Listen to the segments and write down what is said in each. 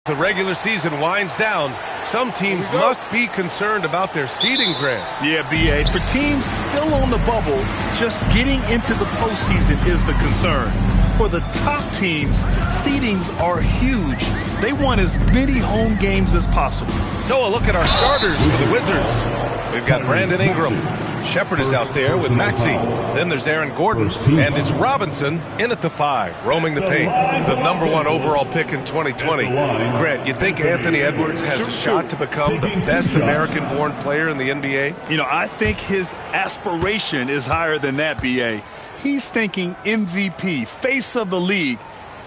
The regular season winds down. Some teams must be concerned about their seeding, Grant. Yeah, B.A. For teams still on the bubble, just getting into the postseason is the concern. For the top teams, seedings are huge. They want as many home games as possible. So a look at our starters for the Wizards. We've got Brandon Ingram. Shepard is out there with Maxey. Then there's Aaron Gordon. And it's Robinson in at the 5, roaming the paint. The #1 overall pick in 2020. Grant, you think Anthony Edwards has a shot to become the best American-born player in the NBA? You know, I think his aspiration is higher than that, B.A. He's thinking MVP, face of the league.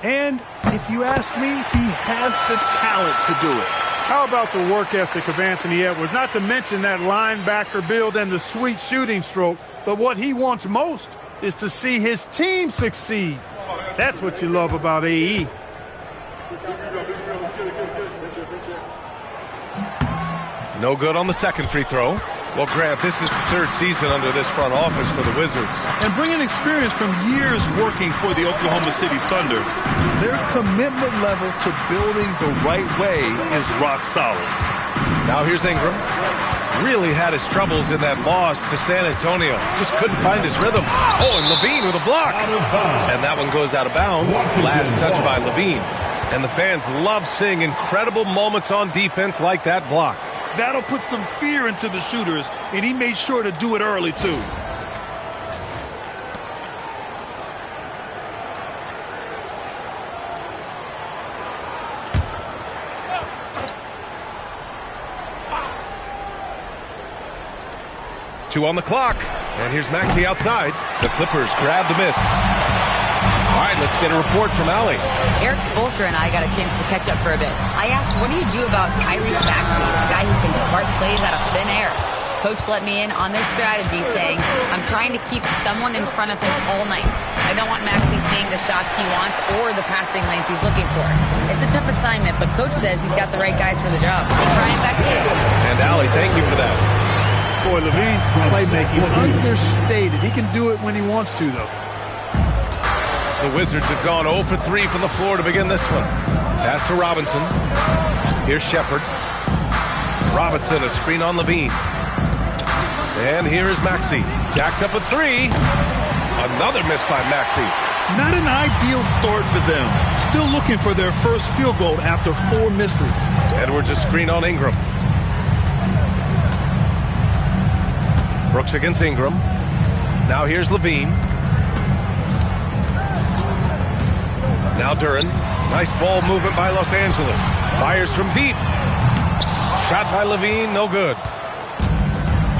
And if you ask me, he has the talent to do it. How about the work ethic of Anthony Edwards? Not to mention that linebacker build and the sweet shooting stroke. But what he wants most is to see his team succeed. That's what you love about AE. No good on the second free throw. Well, Grant, this is the 3rd season under this front office for the Wizards. And bringing experience from years working for the Oklahoma City Thunder, their commitment level to building the right way is rock solid. Now here's Ingram. Really had his troubles in that loss to San Antonio. Just couldn't find his rhythm. Oh, and Levine with a block. And that one goes out of bounds. Last touch by Levine. And the fans love seeing incredible moments on defense like that block. That'll put some fear into the shooters, and he made sure to do it early, too. Two on the clock, and here's Maxey outside. The Clippers grab the miss. All right, let's get a report from Allie. Eric Spoelstra and I got a chance to catch up for a bit. I asked, what do you do about Tyrese Maxey, a guy who can spark plays out of thin air? Coach let me in on their strategy, saying, I'm trying to keep someone in front of him all night. I don't want Maxey seeing the shots he wants or the passing lanes he's looking for. It's a tough assignment, but Coach says he's got the right guys for the job. Brian, back to you. And Allie, thank you for that. Boy, Levine's playmaking understated. He can do it when he wants to, though. The Wizards have gone 0 for 3 from the floor to begin this one. Pass to Robinson. Here's Shepard. Robinson, a screen on Levine. And here is Maxey. Jacks up a 3. Another miss by Maxey. Not an ideal start for them. Still looking for their first field goal after 4 misses. Edwards, a screen on Ingram. Brooks against Ingram. Now here's Levine. Now Duren. Nice ball movement by Los Angeles. Fires from deep. Shot by Levine, no good.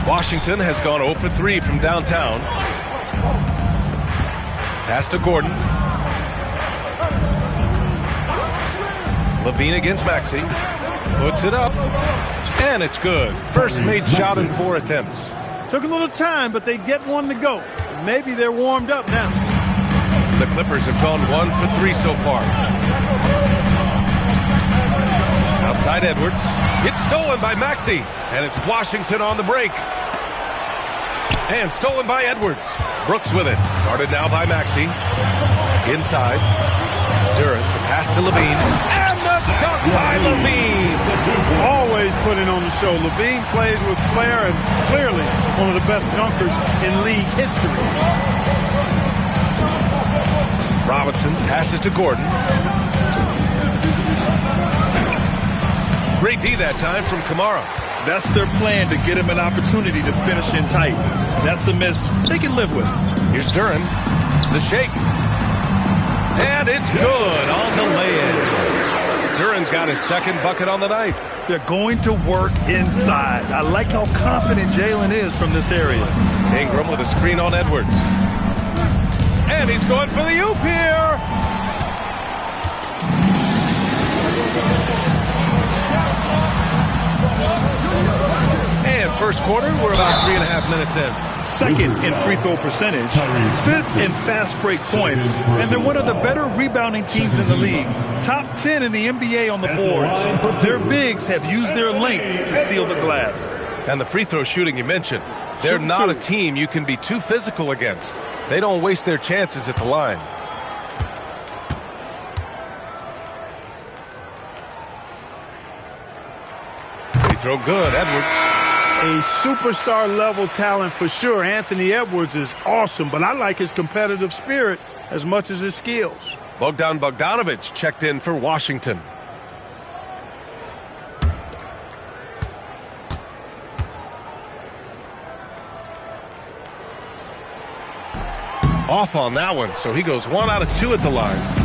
Washington has gone 0 for 3 from downtown. Pass to Gordon. Levine against Maxey. Puts it up. And it's good. First made shot in 4 attempts. Took a little time, but they get one to go. Maybe they're warmed up now. The Clippers have gone 1 for 3 so far. Outside Edwards. It's stolen by Maxey. And it's Washington on the break. And stolen by Edwards. Brooks with it. Guarded now by Maxey. Inside. Duren. The pass to Levine. And the dunk by Levine. Always putting on the show. Levine plays with flair and clearly one of the best dunkers in league history. Robinson passes to Gordon. Great D that time from Kamara. That's their plan, to get him an opportunity to finish in tight. That's a miss they can live with. Here's Duren. The shake. And it's good on the lay-in. Duren's got his second bucket on the night. They're going to work inside. I like how confident Jalen is from this area. Ingram with a screen on Edwards. And he's going for the oop here. And first quarter, we're about 3.5 minutes in. Second in free throw percentage, 5th in fast break points, and they're one of the better rebounding teams in the league. Top 10 in the NBA on the boards. Their bigs have used their length to seal the glass. And the free throw shooting you mentioned, they're not a team you can be too physical against. They don't waste their chances at the line. throw good. Edwards. A superstar-level talent for sure. Anthony Edwards is awesome, but I like his competitive spirit as much as his skills. Bogdan Bogdanović checked in for Washington. Off on that one, so he goes 1 out of 2 at the line.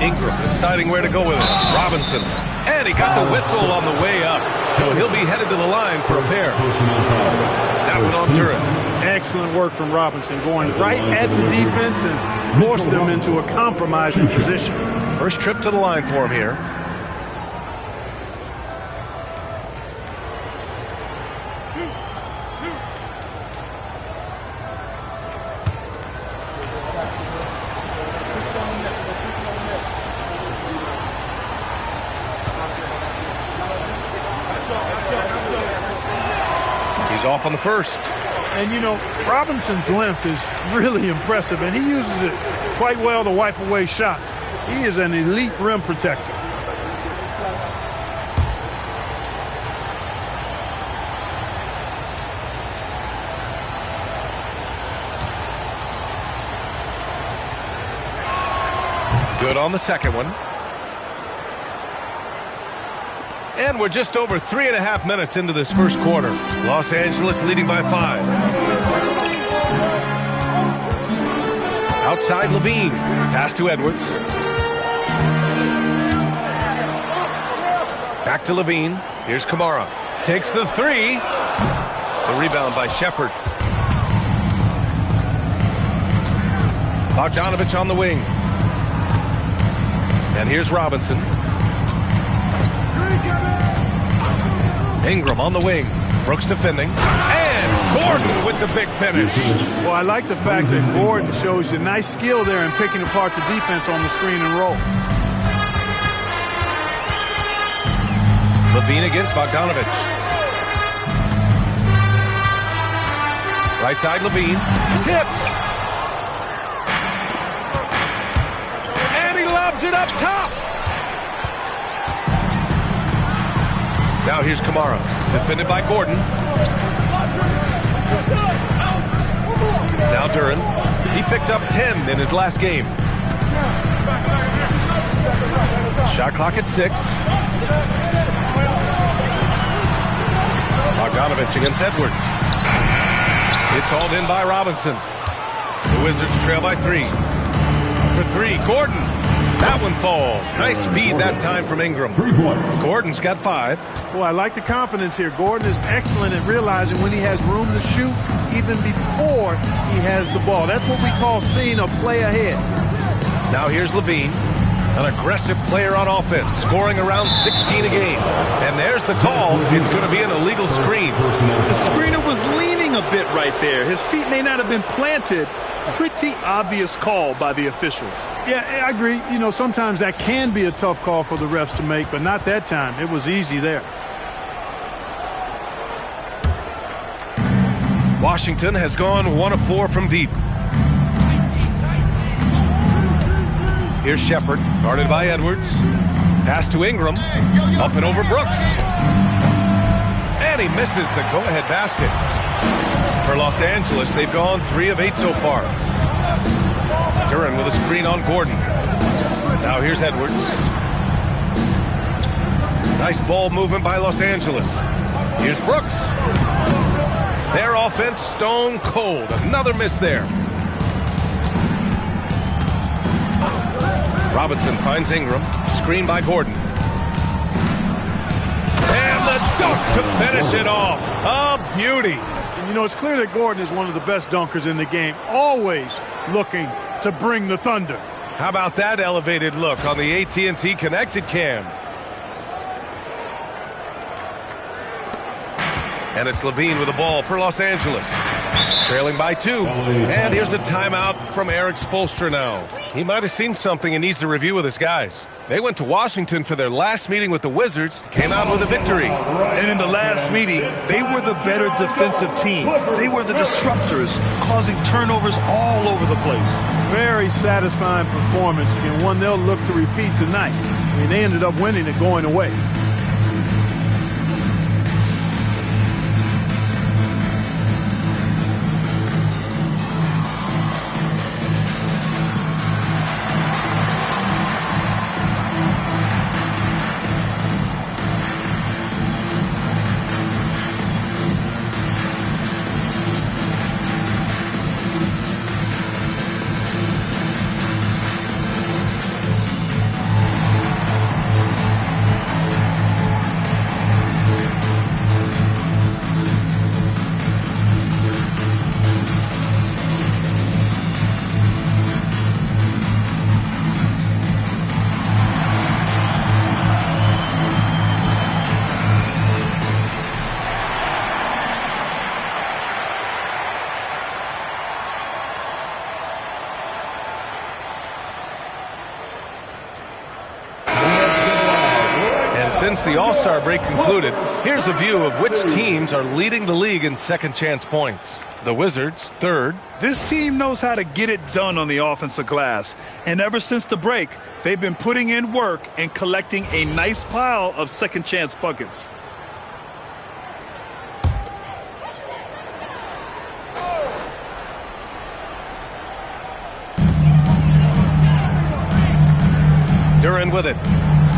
Ingram deciding where to go with it. Robinson. And he got the whistle on the way up. So he'll be headed to the line for a pair. That one off Duran. Excellent work from Robinson, going right at the defense and forced them into a compromising position. First trip to the line for him here. Off on the first. And, you know, Robinson's length is really impressive, and he uses it quite well to wipe away shots. He is an elite rim protector. Good on the second one. And we're just over 3.5 minutes into this first quarter. Los Angeles leading by 5. Outside Levine. Pass to Edwards. Back to Levine. Here's Kamara. Takes the 3. The rebound by Shepard. Bogdanović on the wing. And here's Robinson. Ingram on the wing. Brooks defending. And Gordon with the big finish. Well, I like the fact that Gordon shows you nice skill there in picking apart the defense on the screen and roll. Levine against Bogdanović. Right side Levine. Tipped. And he lobs it up top. Now here's Kamara, defended by Gordon. Now Duran. He picked up 10 in his last game. Shot clock at 6. Bogdanović against Edwards. It's hauled in by Robinson. The Wizards trail by 3. For 3, Gordon. That one falls. Nice feed that time from Ingram. Gordon's got 5. Boy, I like the confidence here. Gordon is excellent at realizing when he has room to shoot even before he has the ball. That's what we call seeing a play ahead. Now here's Levine, an aggressive player on offense, scoring around 16 a game. And there's the call. It's going to be an illegal screen. The screener was leaning a bit right there. His feet may not have been planted. Pretty obvious call by the officials. Yeah, I agree. You know, sometimes that can be a tough call for the refs to make, but not that time. It was easy there. Washington has gone 1 of 4 from deep. Here's Shepard, guarded by Edwards. Pass to Ingram. Up and over Brooks. And he misses the go-ahead basket. For Los Angeles, they've gone 3 of 8 so far. Duran with a screen on Gordon. Now here's Edwards. Nice ball movement by Los Angeles. Here's Brooks. Their offense stone cold. Another miss there. Robinson finds Ingram. Screen by Gordon. And the dunk to finish it off. A beauty. You know, it's clear that Gordon is one of the best dunkers in the game, always looking to bring the thunder. How about that elevated look on the AT&T Connected Cam? And it's Levine with the ball for Los Angeles. Trailing by 2. And here's a timeout from Eric Spoelstra now. He might have seen something and needs to review with his guys. They went to Washington for their last meeting with the Wizards, came out with a victory. And in the last meeting, they were the better defensive team. They were the disruptors, causing turnovers all over the place. Very satisfying performance, and one they'll look to repeat tonight. I mean, they ended up winning it going away. Since the All-Star break concluded, here's a view of which teams are leading the league in second chance points. The Wizards, third. This team knows how to get it done on the offensive glass. And ever since the break, they've been putting in work and collecting a nice pile of second chance buckets. Duran with it.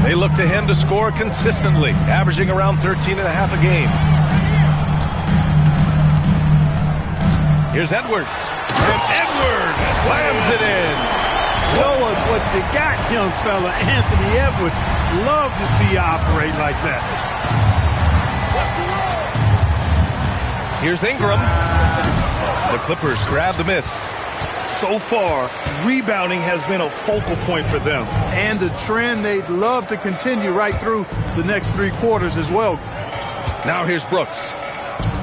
They look to him to score consistently, averaging around 13.5 a game. Here's Edwards. And Edwards slams it in. Show us what you got, young fella. Anthony Edwards. Love to see you operate like that. Here's Ingram. The Clippers grab the miss. So far, rebounding has been a focal point for them. And a trend they'd love to continue right through the next 3 quarters as well. Now here's Brooks.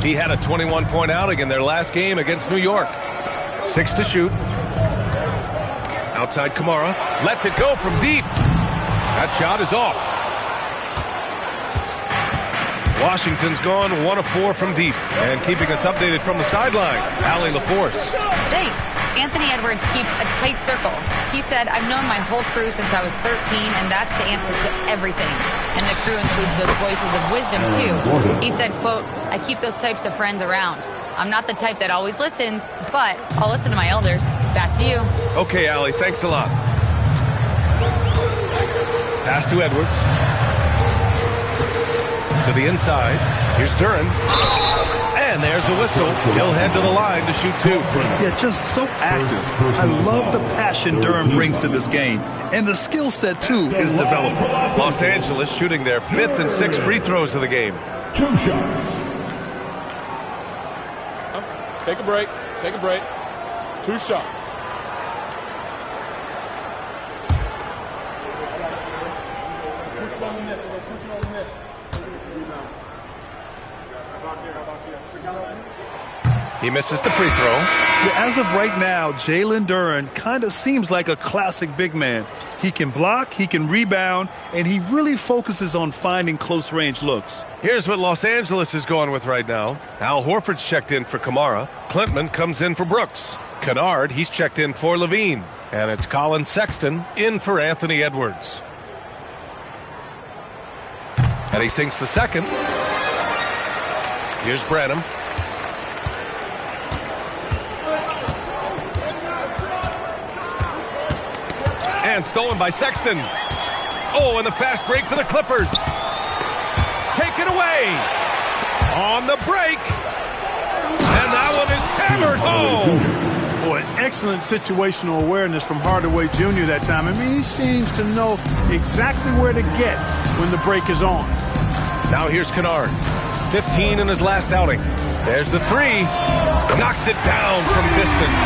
He had a 21-point outing in their last game against New York. 6 to shoot. Outside Kamara. Lets it go from deep. That shot is off. Washington's gone 1 of 4 from deep. And keeping us updated from the sideline, Allie LaForce. Thanks. Anthony Edwards keeps a tight circle. He said, I've known my whole crew since I was 13, and that's the answer to everything. And the crew includes those voices of wisdom, too. He said, quote, I keep those types of friends around. I'm not the type that always listens, but I'll listen to my elders. Back to you. Okay, Allie, thanks a lot. Pass to Edwards. To the inside. Here's Duran. And there's a whistle. He'll head to the line to shoot 2. Yeah, just so active. I love the passion Durham brings to this game. And the skill set, too, is developing. Los Angeles shooting their 5th and 6th free throws of the game. 2 shots. Take a break. Take a break. 2 shots. He misses the free throw. Yeah, as of right now, Jalen Duran kind of seems like a classic big man. He can block, he can rebound, and he really focuses on finding close-range looks. Here's what Los Angeles is going with right now. Al Horford's checked in for Kamara. Klintman comes in for Brooks. Kennard, he's checked in for Levine. And it's Colin Sexton in for Anthony Edwards. And he sinks the second. Here's Branham. And stolen by Sexton. Oh, and the fast break for the Clippers. Taken away. On the break. And that one is hammered home. Boy, excellent situational awareness from Hardaway Jr. that time. I mean, he seems to know exactly where to get when the break is on. Now here's Kennard. 15 in his last outing. There's the 3. Knocks it down from distance.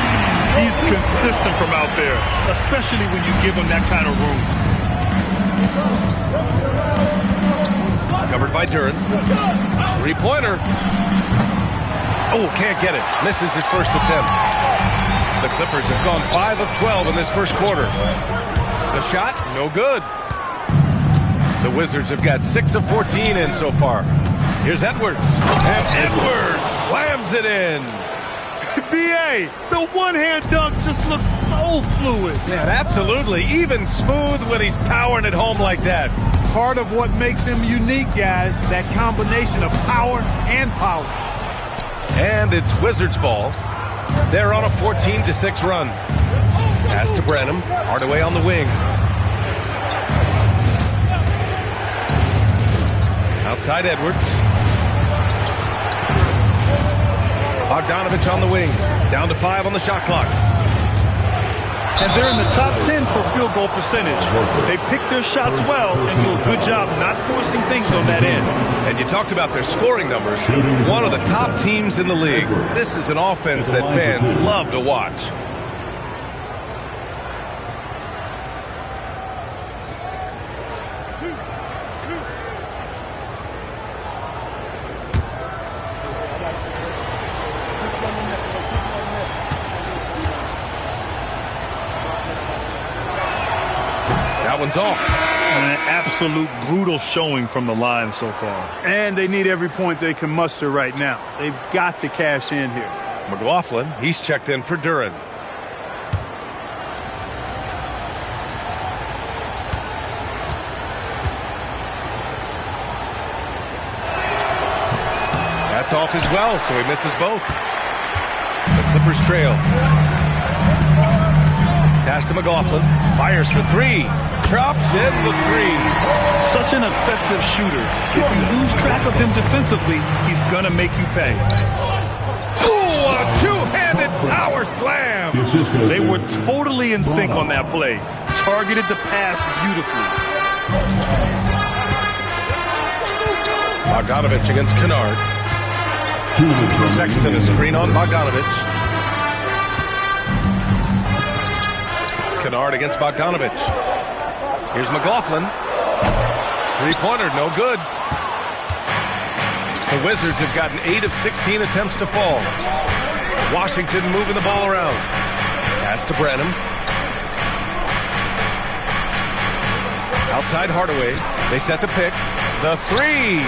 He's consistent from out there, especially when you give him that kind of room. Covered by Duran. 3-pointer. Oh, can't get it. Misses his first attempt. The Clippers have gone 5 of 12 in this first quarter. The shot, no good. The Wizards have got 6 of 14 in so far. Here's Edwards. And Edwards slams it in. B.A., the one-hand dunk just looks so fluid. Yeah, absolutely. Even smooth when he's powering it home like that. Part of what makes him unique, guys, that combination of power and polish. And it's Wizards ball. They're on a 14-6 run. Pass to Branham. Hardaway on the wing. Outside Edwards. Bogdanovich on the wing. Down to 5 on the shot clock. And they're in the top 10 for field goal percentage. They pick their shots well and do a good job not forcing things on that end. And you talked about their scoring numbers. One of the top teams in the league. This is an offense that fans love to watch. That one's off. An absolute brutal showing from the line so far. And they need every point they can muster right now. They've got to cash in here. McLaughlin, he's checked in for Duran. That's off as well, so he misses both. The Clippers trail. Pass to McLaughlin. Fires for 3. Drops in the 3. Such an effective shooter. If you lose track of him defensively, he's going to make you pay. Ooh, a two-handed power slam. They were totally in sync on that play. Targeted the pass beautifully. Bogdanovich against Kennard. Sexton a screen on Bogdanovich. Kennard against Bogdanovich. Here's McLaughlin. Three-pointer, no good. The Wizards have gotten 8 of 16 attempts to fall. Washington moving the ball around. Pass to Branham. Outside Hardaway. They set the pick. The 3.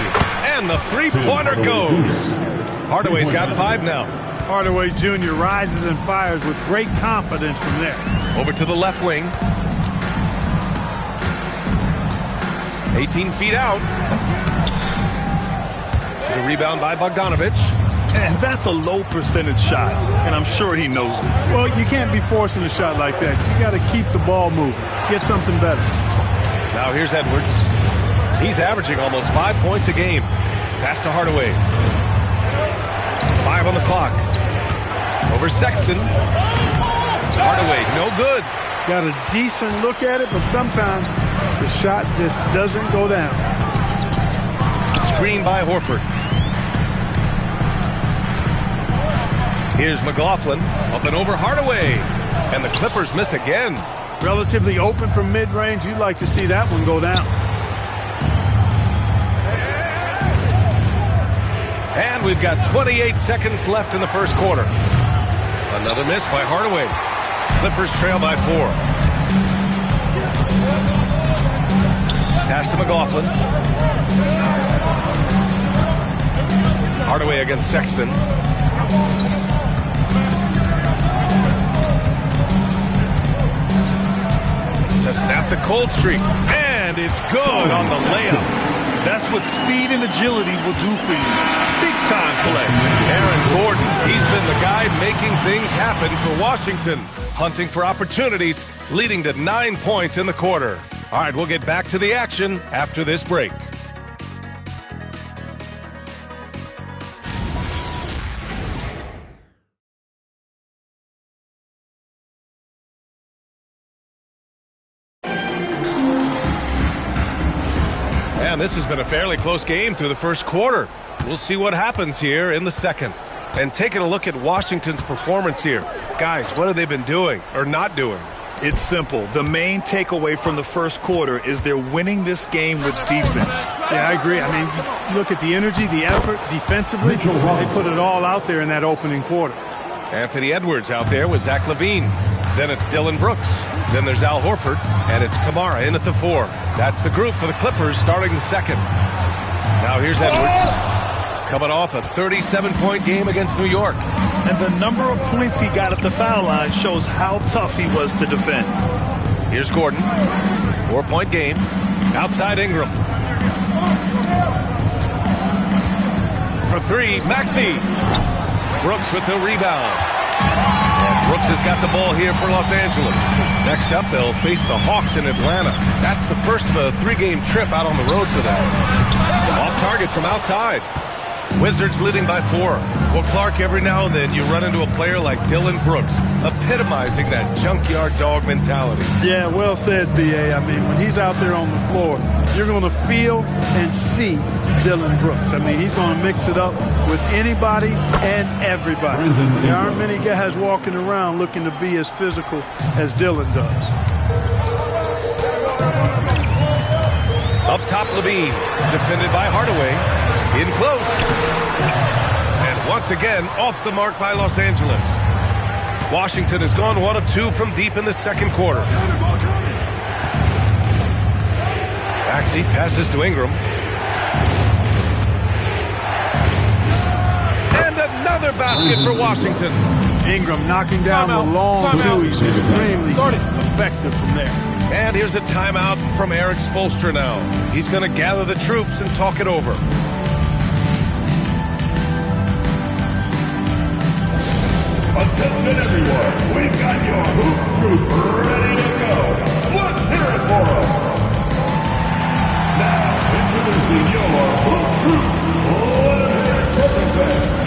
And the three-pointer goes. Hardaway's got 5 now. Hardaway Jr. rises and fires with great confidence from there. Over to the left wing. 18 feet out. The rebound by Bogdanovich. And that's a low percentage shot, and I'm sure he knows it. Well, you can't be forcing a shot like that. You got to keep the ball moving. Get something better. Now here's Edwards. He's averaging almost 5 points a game. Pass to Hardaway. 5 on the clock. Over Sexton. Hardaway, no good. Got a decent look at it, but sometimes the shot just doesn't go down. Screen by Horford. Here's McLaughlin. Up and over Hardaway. And the Clippers miss again. Relatively open from mid-range. You'd like to see that one go down. And we've got 28 seconds left in the first quarter. Another miss by Hardaway. Clippers trail by 4. Pass to McLaughlin. Hardaway against Sexton. To snap the cold streak. And it's good on the layup. That's what speed and agility will do for you. Big-time play. Aaron Gordon, he's been the guy making things happen for Washington. Hunting for opportunities, leading to 9 points in the quarter. All right, we'll get back to the action after this break. And this has been a fairly close game through the first quarter. We'll see what happens here in the second. And taking a look at Washington's performance here. Guys, what have they been doing or not doing? It's simple. The main takeaway from the first quarter is they're winning this game with defense. Yeah, I agree. I mean, look at the energy, the effort defensively. They put it all out there in that opening quarter. Anthony Edwards out there with Zach LaVine. Then it's Dylan Brooks. Then there's Al Horford. And it's Kamara in at the 4. That's the group for the Clippers starting the second. Now here's Edwards. Coming off a 37-point game against New York. And the number of points he got at the foul line shows how tough he was to defend. Here's Gordon. 4-point game. Outside Ingram. For three, Maxey. Brooks with the rebound. And Brooks has got the ball here for Los Angeles. Next up, they'll face the Hawks in Atlanta. That's the first of a 3-game trip out on the road for them. Off target from outside. Wizards leading by 4. Well, Clark, every now and then you run into a player like Dylan Brooks, epitomizing that junkyard dog mentality. Yeah, well said, B.A. I mean, when he's out there on the floor, you're going to feel and see Dylan Brooks. I mean, he's going to mix it up with anybody and everybody. There aren't many guys walking around looking to be as physical as Dylan does. Up top, Levine, defended by Hardaway. In close. And once again, off the mark by Los Angeles. Washington has gone 1 of 2 from deep in the second quarter. Maxey passes to Ingram. And another basket for Washington. Ingram knocking down the long two. He's extremely effective from there. And here's a timeout from Eric Spoelstra now. He's going to gather the troops and talk it over. Attention everyone, we've got your hoop group ready to go. Let's hear it for them. Now, introducing your hoop group. Let's hear it.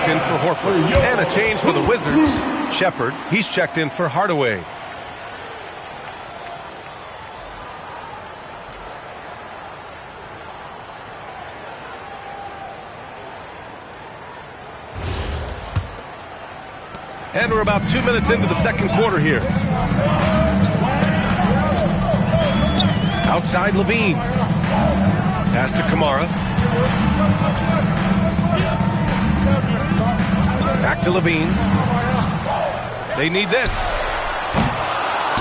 In for Horford. And a change for the Wizards. Shepard, he's checked in for Hardaway. And we're about 2 minutes into the second quarter here. Outside Levine. Pass to Kamara. Back to Levine. They need this.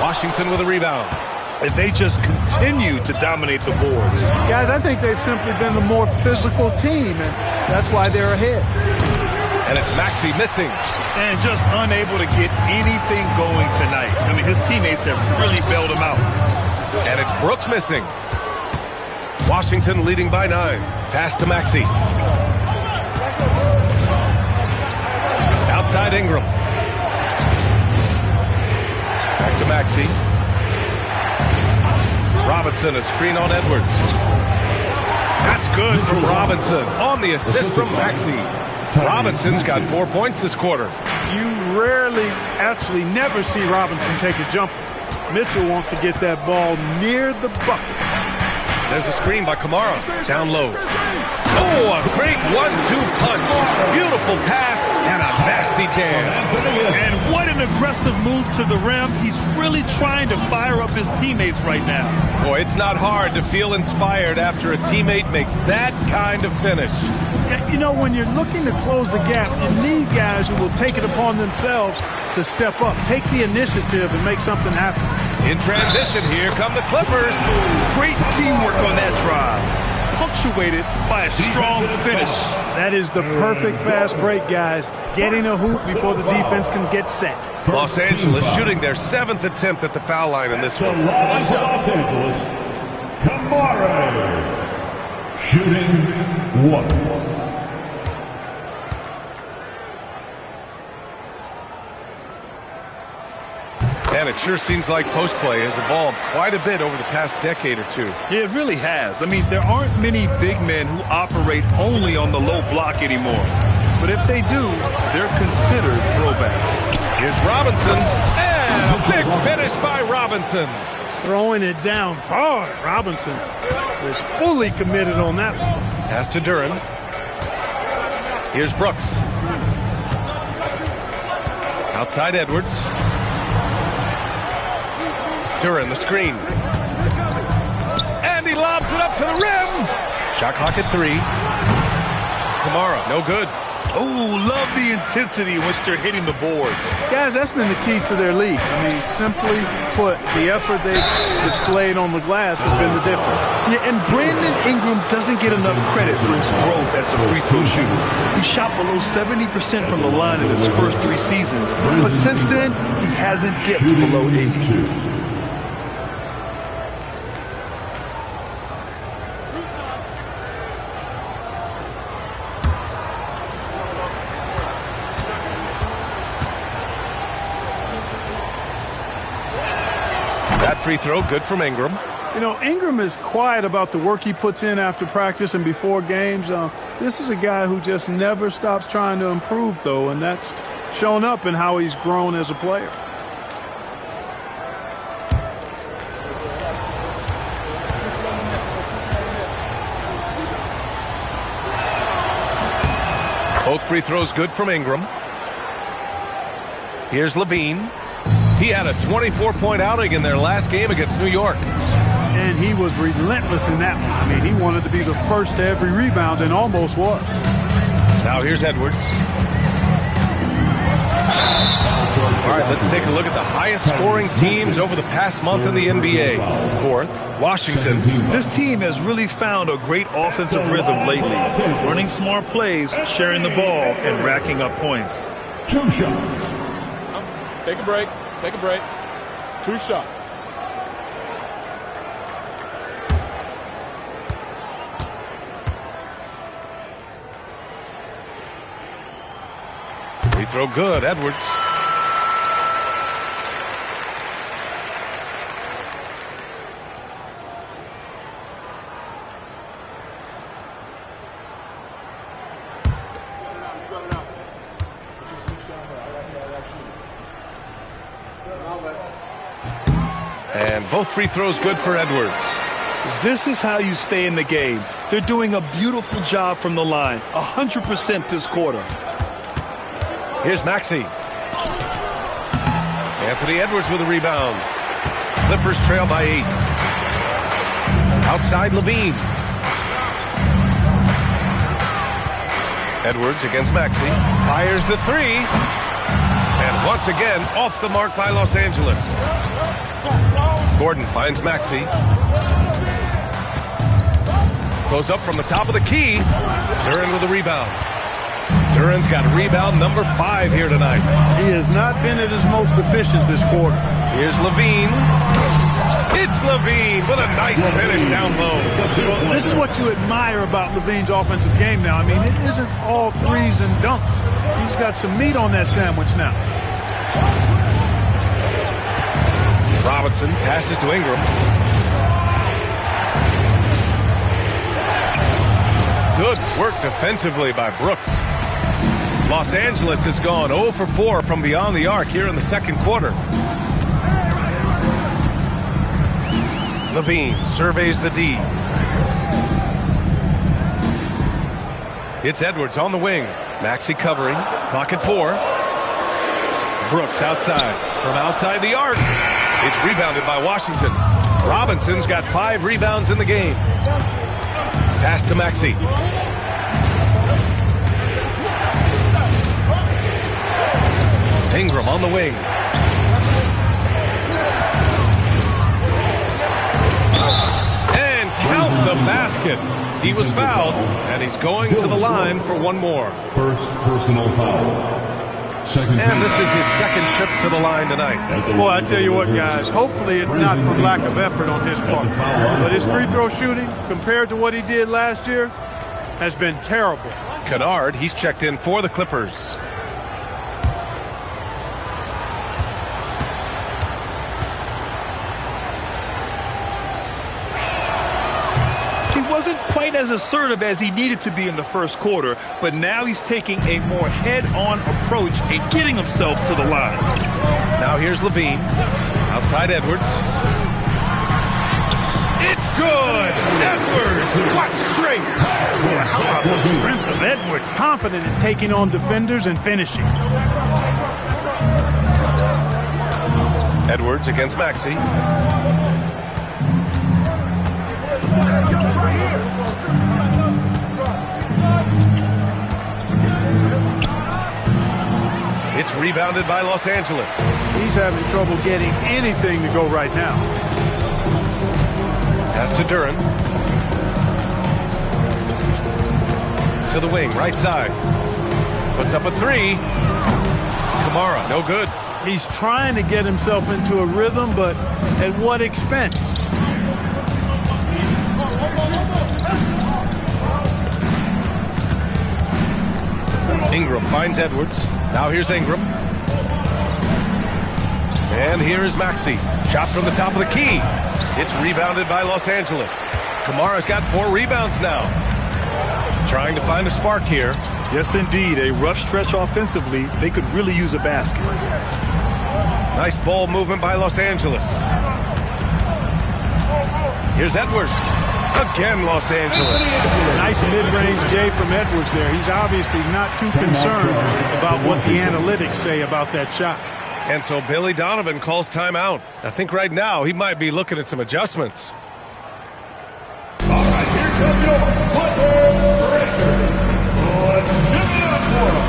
Washington with a rebound. And they just continue to dominate the boards. Guys, I think they've simply been the more physical team, and that's why they're ahead. And it's Maxey missing. And just unable to get anything going tonight. I mean, his teammates have really bailed him out. And it's Brooks missing. Washington leading by 9. Pass to Maxey. Outside Ingram. Back to Maxey. Robinson, a screen on Edwards. That's good from Robinson. On the assist from Maxey. Robinson's got 4 points this quarter. You rarely, actually never see Robinson take a jumper. Mitchell wants to get that ball near the bucket. There's a screen by Kamara. Down low. Oh, a great 1-2 punch. Beautiful pass and a nasty jam. And what an aggressive move to the rim. He's really trying to fire up his teammates right now. Boy, it's not hard to feel inspired after a teammate makes that kind of finish. You know, when you're looking to close the gap, you need guys who will take it upon themselves to step up, take the initiative, and make something happen. In transition, here come the Clippers. Great teamwork on that drive, punctuated by a strong finish. That is the perfect fast break, guys. Getting a hoop before the defense can get set. Los Angeles shooting their 7th attempt at the foul line in this one. Los Angeles, Kamara, shooting 1. it sure seems like post play has evolved quite a bit over the past decade or two. Yeah, it really has. I mean, there aren't many big men who operate only on the low block anymore. But if they do, they're considered throwbacks. Here's Robinson, and a big finish by Robinson. Throwing it down hard. Robinson is fully committed on that one. Pass to Duran. Here's Brooks. Outside Edwards. Duran, the screen. And he lobs it up to the rim. Shot clock at 3. Kamara, no good. Oh, love the intensity in which they're hitting the boards. Guys, that's been the key to their league. I mean, simply put, the effort they've displayed on the glass has been the difference. Yeah, and Brandon Ingram doesn't get enough credit for his growth as a free throw shooter. He shot below 70% from the line in his first 3 seasons, but since then, he hasn't dipped below 80. That free throw, good from Ingram. You know, Ingram is quiet about the work he puts in after practice and before games. This is a guy who just never stops trying to improve, though, and that's shown up in how he's grown as a player. Both free throws good from Ingram. Here's Levine. He had a 24-point outing in their last game against New York. And he was relentless in that one. I mean, he wanted to be the first to every rebound and almost was. Now here's Edwards. All right, let's take a look at the highest scoring teams over the past month in the NBA. 4th, Washington. This team has really found a great offensive rhythm lately. Running smart plays, sharing the ball, and racking up points. 2 shots. Take a break. Take a break. 2 shots. Free throw good, Edwards. And both free throws good for Edwards. This is how you stay in the game. They're doing a beautiful job from the line. 100% this quarter. Here's Maxey. Anthony Edwards with a rebound. Clippers trail by 8. Outside Levine. Edwards against Maxey. Fires the 3. And once again, off the mark by Los Angeles. Gordon finds Maxey. Goes up from the top of the key. Duran with a rebound. Duran's got rebound number 5 here tonight. He has not been at his most efficient this quarter. Here's Levine. It's Levine with a nice finish down low. Well, this is what you admire about Levine's offensive game now. I mean, it isn't all threes and dunks. He's got some meat on that sandwich now. Robinson passes to Ingram. Good work defensively by Brooks. Los Angeles has gone 0 for 4 from beyond the arc here in the second quarter. Levine surveys the D. It's Edwards on the wing. Maxey covering. Clock at 4. Brooks outside. From outside the arc. It's rebounded by Washington. Robinson's got 5 rebounds in the game. Pass to Maxey. Ingram on the wing. And count the basket. He was fouled, and he's going to the line for one more. First personal foul. And this is his second trip to the line tonight. Boy, I tell you what, guys, hopefully it's not from lack of effort on his part. But his free throw shooting, compared to what he did last year, has been terrible. Kennard, he's checked in for the Clippers. wasn't quite as assertive as he needed to be in the first quarter, but now he's taking a more head-on approach and getting himself to the line. Now here's Levine. Outside Edwards. It's good! Edwards! What strength! How about the strength of Edwards? Confident in taking on defenders and finishing. Edwards against Maxey. It's rebounded by Los Angeles. He's having trouble getting anything to go right now. Pass to Duran. To the wing, right side. Puts up a three. Kamara, no good. He's trying to get himself into a rhythm, but at what expense? Ingram finds Edwards. Now here's Ingram. And here is Maxey. Shot from the top of the key. It's rebounded by Los Angeles. Kamara's got 4 rebounds now. Trying to find a spark here. Yes, indeed. A rough stretch offensively. They could really use a basket. Nice ball movement by Los Angeles. Here's Edwards. Again, Los Angeles. Nice mid-range J from Edwards there. He's obviously not too concerned about what the analytics say about that shot. And so Billy Donovan calls timeout. I think right now he might be looking at some adjustments. All right, here comes your football breaker. Let's give it up for him.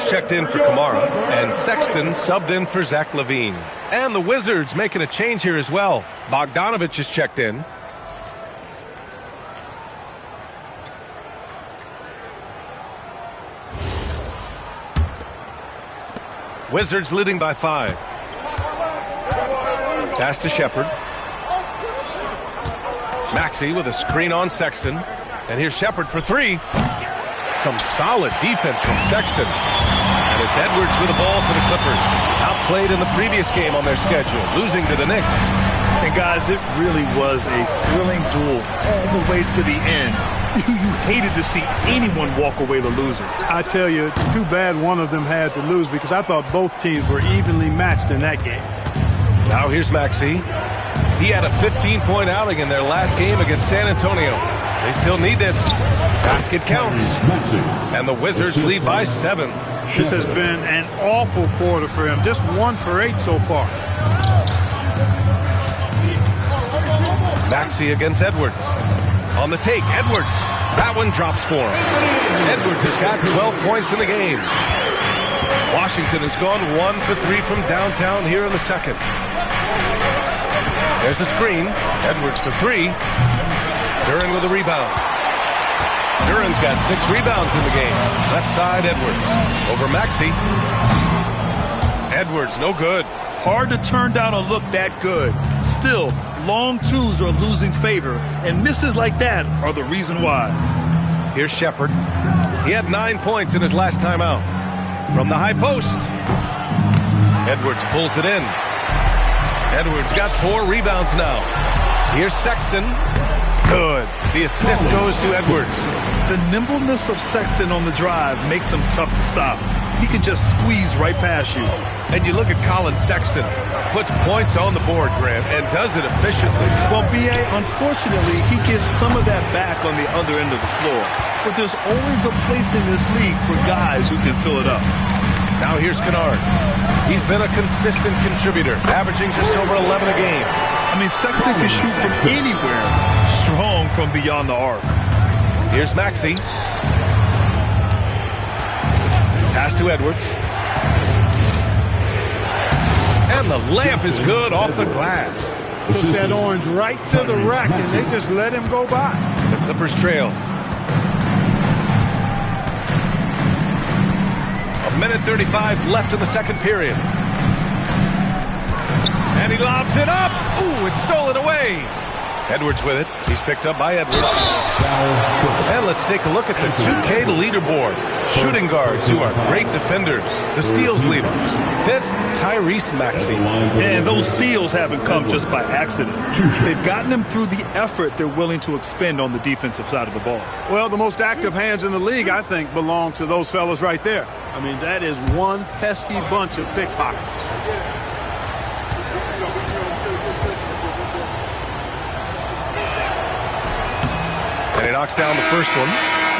Checked in for Kamara, and Sexton subbed in for Zach LaVine. And the Wizards making a change here as well. Bogdanovich is checked in. Wizards leading by 5. Pass to Shepherd. Maxey with a screen on Sexton. And here's Shepherd for 3. Some solid defense from Sexton. And it's Edwards with the ball for the Clippers. Outplayed in the previous game on their schedule, losing to the Knicks. And guys, it really was a thrilling duel all the way to the end. You hated to see anyone walk away the loser. I tell you, it's too bad one of them had to lose because I thought both teams were evenly matched in that game. Now here's Maxey. He had a 15-point outing in their last game against San Antonio. They still need this. Basket counts. And the Wizards lead by 7. This has been an awful quarter for him. Just 1 for 8 so far. Maxey against Edwards. On the take, Edwards. That one drops for him. Edwards has got 12 points in the game. Washington has gone 1 for 3 from downtown here in the second. There's a screen. Edwards for 3. Duran with a rebound. Duran's got 6 rebounds in the game. Left side, Edwards. Over Maxey. Edwards, no good. Hard to turn down a look that good. Still, long twos are losing favor, and misses like that are the reason why. Here's Shepherd. He had 9 points in his last time out. From the high post. Edwards pulls it in. Edwards got 4 rebounds now. Here's Sexton. Good. The assist goes to Edwards. The nimbleness of Sexton on the drive makes him tough to stop. he can just squeeze right past you. And you look at Colin Sexton, puts points on the board, Graham, and does it efficiently. Well, B.A., unfortunately, he gives some of that back on the other end of the floor. But there's always a place in this league for guys who can fill it up. Now here's Kennard. He's been a consistent contributor, averaging just over 11 a game. I mean, Sexton can shoot from anywhere, strong from beyond the arc. Here's Maxey. Pass to Edwards. And the layup is good off the glass. Took that orange right to the rack, and they just let him go by. The Clippers trail. A minute 35 left in the second period. And he lobs it up. Ooh, it's stolen away. Edwards with it. He's picked up by Edwards. And let's take a look at the 2K leaderboard. Shooting guards who are great defenders. The steals leaders. Fifth, Tyrese Maxey. And those steals haven't come just by accident. They've gotten them through the effort they're willing to expend on the defensive side of the ball. Well, the most active hands in the league, I think, belong to those fellas right there. I mean, that is one pesky bunch of pickpockets. And he knocks down the first one.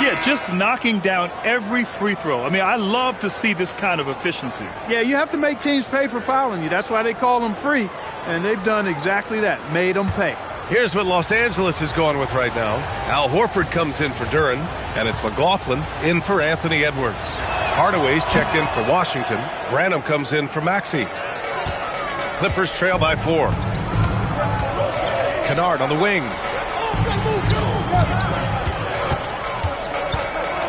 Yeah, just knocking down every free throw. I mean, I love to see this kind of efficiency. Yeah, you have to make teams pay for fouling you. That's why they call them free. And they've done exactly that, made them pay. Here's what Los Angeles is going with right now. Al Horford comes in for Duren, and it's McLaughlin in for Anthony Edwards. Hardaway's checked in for Washington. Branham comes in for Maxey. Clippers trail by 4. Kennard on the wing.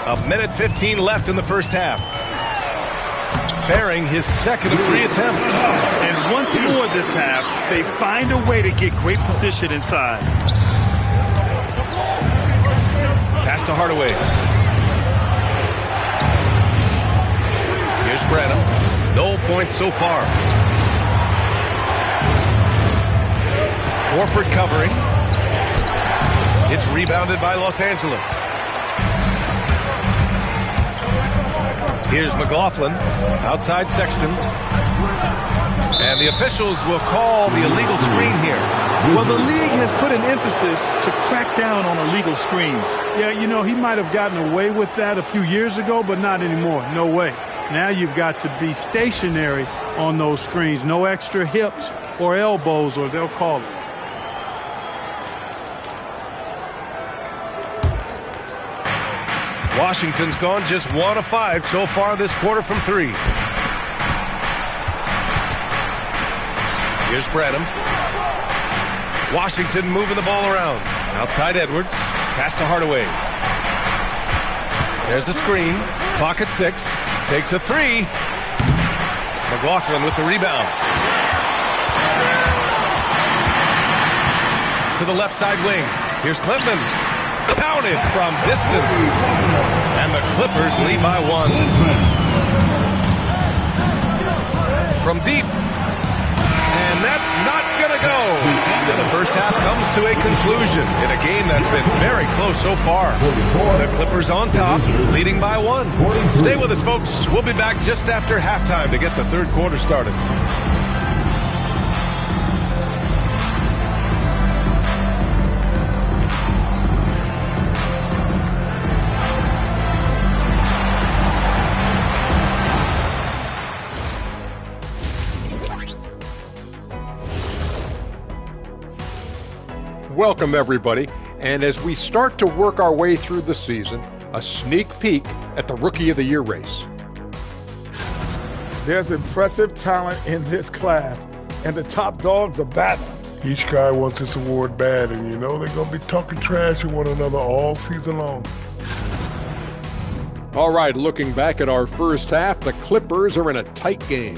A minute 15 left in the first half. Bearing his second of 3 attempts. And once more this half, they find a way to get great position inside. Pass to Hardaway. Here's Branham. No points so far. Horford covering. It's rebounded by Los Angeles. Here's McLaughlin, outside Sexton. And the officials will call the illegal screen here. Well, the league has put an emphasis to crack down on illegal screens. Yeah, you know, he might have gotten away with that a few years ago, but not anymore. No way. Now you've got to be stationary on those screens. No extra hips or elbows, or they'll call it. Washington's gone just 1 of 5 so far this quarter from 3. Here's Branham. Washington moving the ball around. Outside Edwards. Pass to Hardaway. There's a screen. Clock at 6. Takes a 3. McLaughlin with the rebound. To the left side wing. Here's Clinton. Counted from distance. And the Clippers lead by 1. From deep. And that's not going to go. And the first half comes to a conclusion in a game that's been very close so far. The Clippers on top, leading by 1. Stay with us, folks. We'll be back just after halftime to get the third quarter started. Welcome, everybody. And as we start to work our way through the season, a sneak peek at the Rookie of the Year race. There's impressive talent in this class, and the top dogs are battling. Each guy wants this award bad, and you know they're going to be talking trash to one another all season long. All right, looking back at our first half, the Clippers are in a tight game.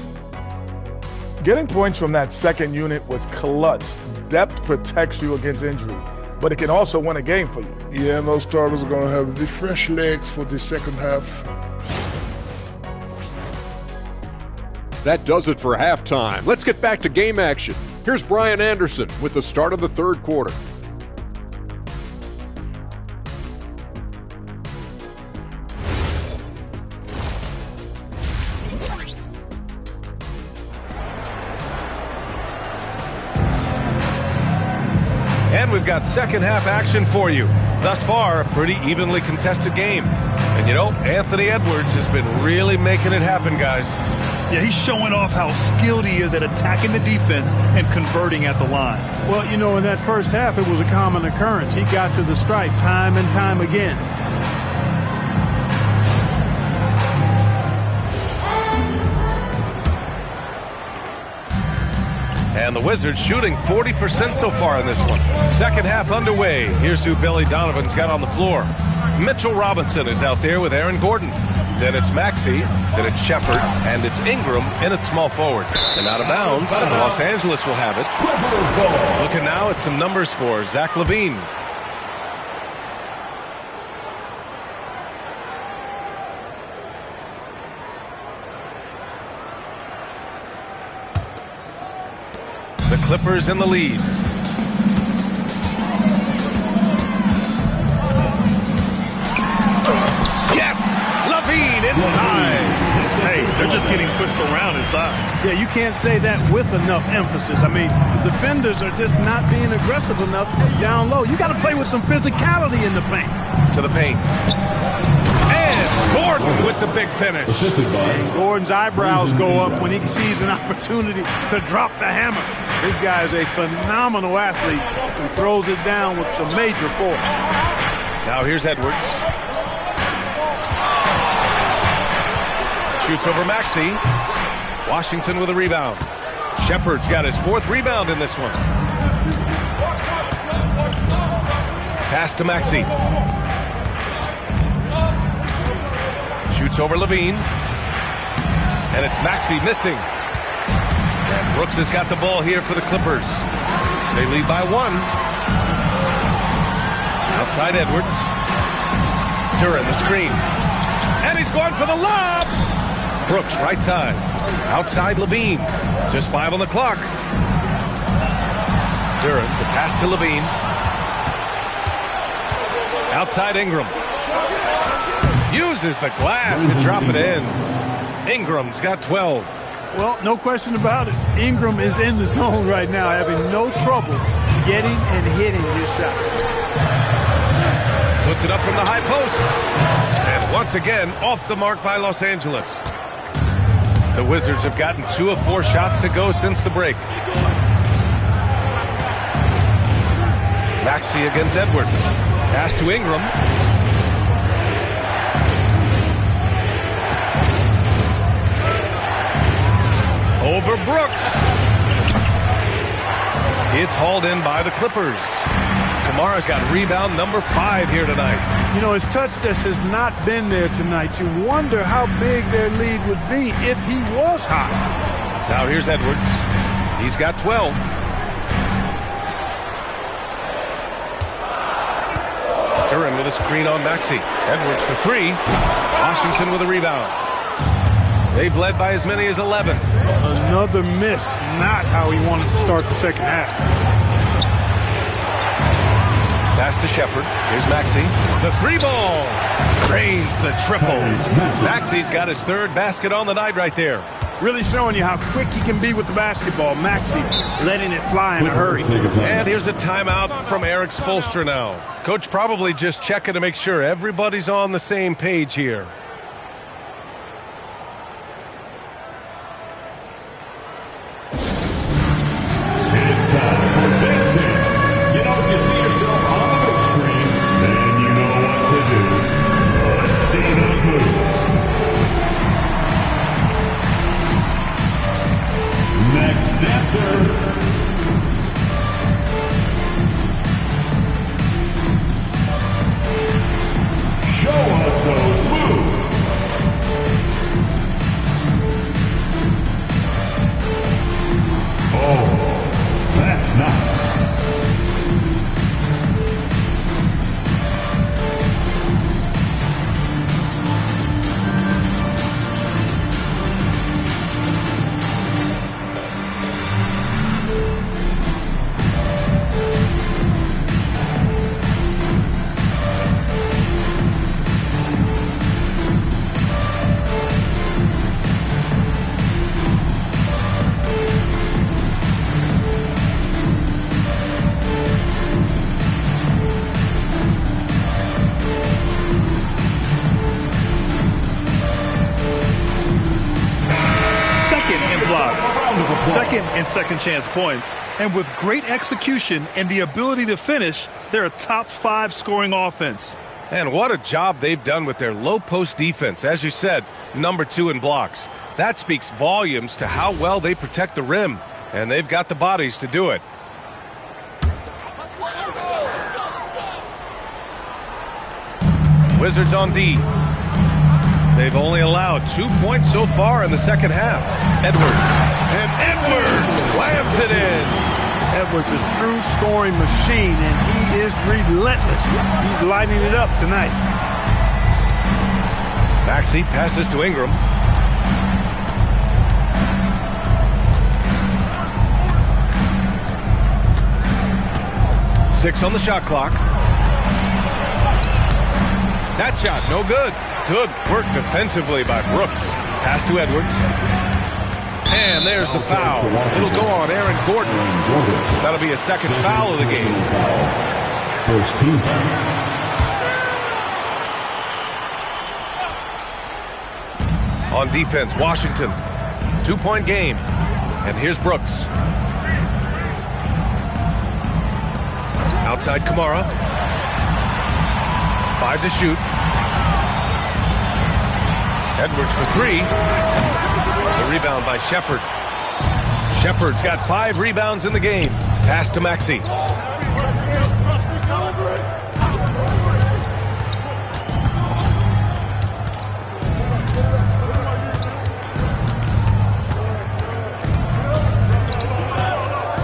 Getting points from that second unit was clutch. Depth protects you against injury, but it can also win a game for you. Yeah, and those starters are going to have the fresh legs for the second half. That does it for halftime. Let's get back to game action. Here's Brian Anderson with the start of the third quarter. And we've got second half action for you. Thus far, a pretty evenly contested game. And you know, Anthony Edwards has been really making it happen, guys. Yeah, he's showing off how skilled he is at attacking the defense and converting at the line. Well, you know, in that first half, it was a common occurrence. He got to the stripe time and time again. And the Wizards shooting 40% so far in this one. Second half underway. Here's who Billy Donovan's got on the floor. Mitchell Robinson is out there with Aaron Gordon. Then it's Maxey, then it's Shepard, and it's Ingram in at small forward. And out of bounds, Los Angeles will have it. Looking now at some numbers for Zach LaVine. The Clippers in the lead. Yes! LaVine inside. Hey, they're just getting pushed around inside. Yeah, you can't say that with enough emphasis. I mean, the defenders are just not being aggressive enough down low. You got to play with some physicality in the paint. To the paint. And Gordon with the big finish. Gordon's eyebrows go up when he sees an opportunity to drop the hammer. This guy is a phenomenal athlete who throws it down with some major force. Now here's Edwards. Shoots over Maxey. Washington with a rebound. Shepard's got his fourth rebound in this one. Pass to Maxey. Shoots over LaVine. And it's Maxey missing. And Brooks has got the ball here for the Clippers. They lead by one. Outside Edwards. Duran the screen. And he's going for the lob. Brooks right side. Outside LaVine. Just 5 on the clock. Duran, the pass to LaVine. Outside Ingram. Uses the glass to drop it in. Ingram's got 12. Well, no question about it. Ingram is in the zone right now, having no trouble getting and hitting his shot. Puts it up from the high post. And once again, off the mark by Los Angeles. The Wizards have gotten 2 of 4 shots to go since the break. Maxey against Edwards. Pass to Ingram. Over Brooks. It's hauled in by the Clippers. Kamara's got rebound number 5 here tonight. You know, his touch just has not been there tonight. You wonder how big their lead would be if he was hot. Now here's Edwards. He's got 12. Duran with a screen on Maxey. Edwards for 3. Washington with a rebound. They've led by as many as 11. Another miss. Not how he wanted to start the second half. Pass to Shepard. Here's Maxey. The 3-ball. Cranes the triple. Maxey's got his 3rd basket on the night right there. Really showing you how quick he can be with the basketball. Maxey letting it fly in a hurry. And here's a timeout from Eric Spoelstra now. Coach probably just checking to make sure everybody's on the same page here. second chance points. And with great execution and the ability to finish, they're a top 5 scoring offense. And what a job they've done with their low post defense. As you said, number 2 in blocks. That speaks volumes to how well they protect the rim. And they've got the bodies to do it. Wizards on D. They've only allowed 2 points so far in the second half. Edwards. And Edwards slams it in. Edwards is a true scoring machine, and he is relentless. He's lighting it up tonight. Maxey passes to Ingram. Six on the shot clock. That shot, no good. Good work defensively by Brooks. Pass to Edwards. And there's the foul. It'll go on Aaron Gordon. That'll be a second foul of the game. First team foul. On defense, Washington. 2-point game. And here's Brooks. Outside Kamara. 5 to shoot. Edwards for 3. The rebound by Shepard. Shepard's got 5 rebounds in the game. Pass to Maxey.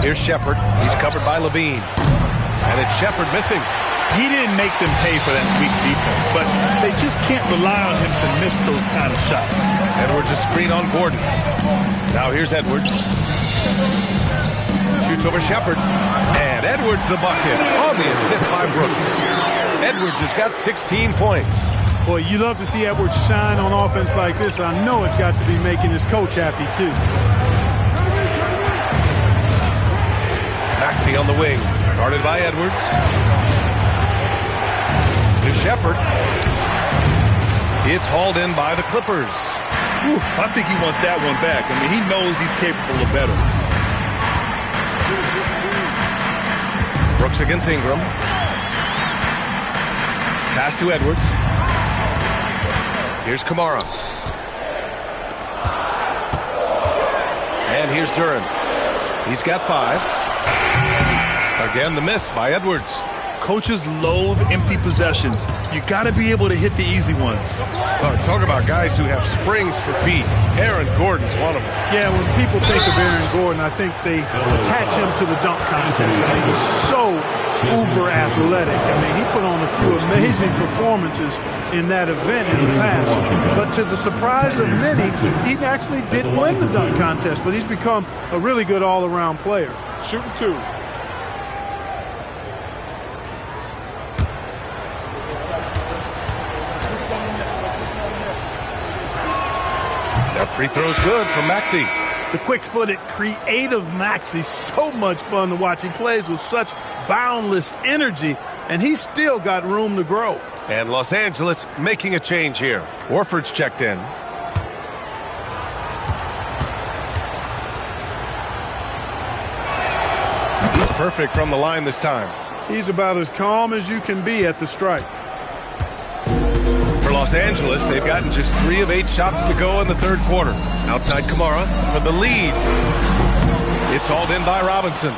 Here's Shepard. He's covered by Levine. And it's Shepard missing. He didn't make them pay for that weak defense, but they just can't rely on him to miss those kind of shots. Edwards a screen on Gordon. Now here's Edwards. Shoots over Shepard. And Edwards the bucket on the assist by Brooks. Edwards has got 16 points. Boy, you love to see Edwards shine on offense like this. I know it's got to be making his coach happy, too. Maxey on the wing. Guarded by Edwards. To Shepard. It's hauled in by the Clippers. Whew, I think he wants that one back. I mean, he knows he's capable of better. Brooks against Ingram. Pass to Edwards. Here's Kamara. And here's Duren. He's got 5. Again, the miss by Edwards. Coaches loathe empty possessions. You got to be able to hit the easy ones. Talk about guys who have springs for feet. Aaron Gordon's one of them. Yeah, when people think of Aaron Gordon, I think they attach him to the dunk contest. I mean, he's so uber athletic. I mean, he put on a few amazing performances in that event in the past. But to the surprise of many, he actually didn't win the dunk contest, but he's become a really good all-around player. Shooting 2. That free throw's good from Maxey. The quick-footed, creative Maxey, so much fun to watch. He plays with such boundless energy, and he's still got room to grow. And Los Angeles making a change here. Warford's checked in. He's perfect from the line this time. He's about as calm as you can be at the strike. For Los Angeles, they've gotten just 3 of 8 shots to go in the third quarter. Outside Kamara for the lead. It's hauled in by Robinson.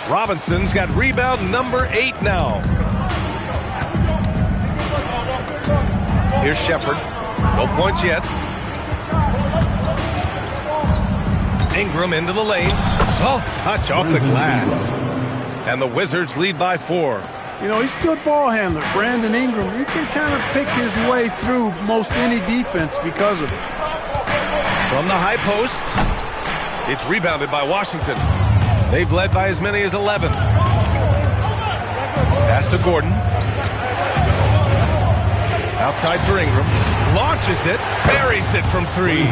Robinson's got rebound number 8 now. Here's Shepard. No points yet. Ingram into the lane. Soft touch off the glass. And the Wizards lead by 4. You know, he's a good ball handler. Brandon Ingram, he can kind of pick his way through most any defense because of it. From the high post, it's rebounded by Washington. They've led by as many as 11. Pass to Gordon. Outside for Ingram. Launches it, buries it from 3.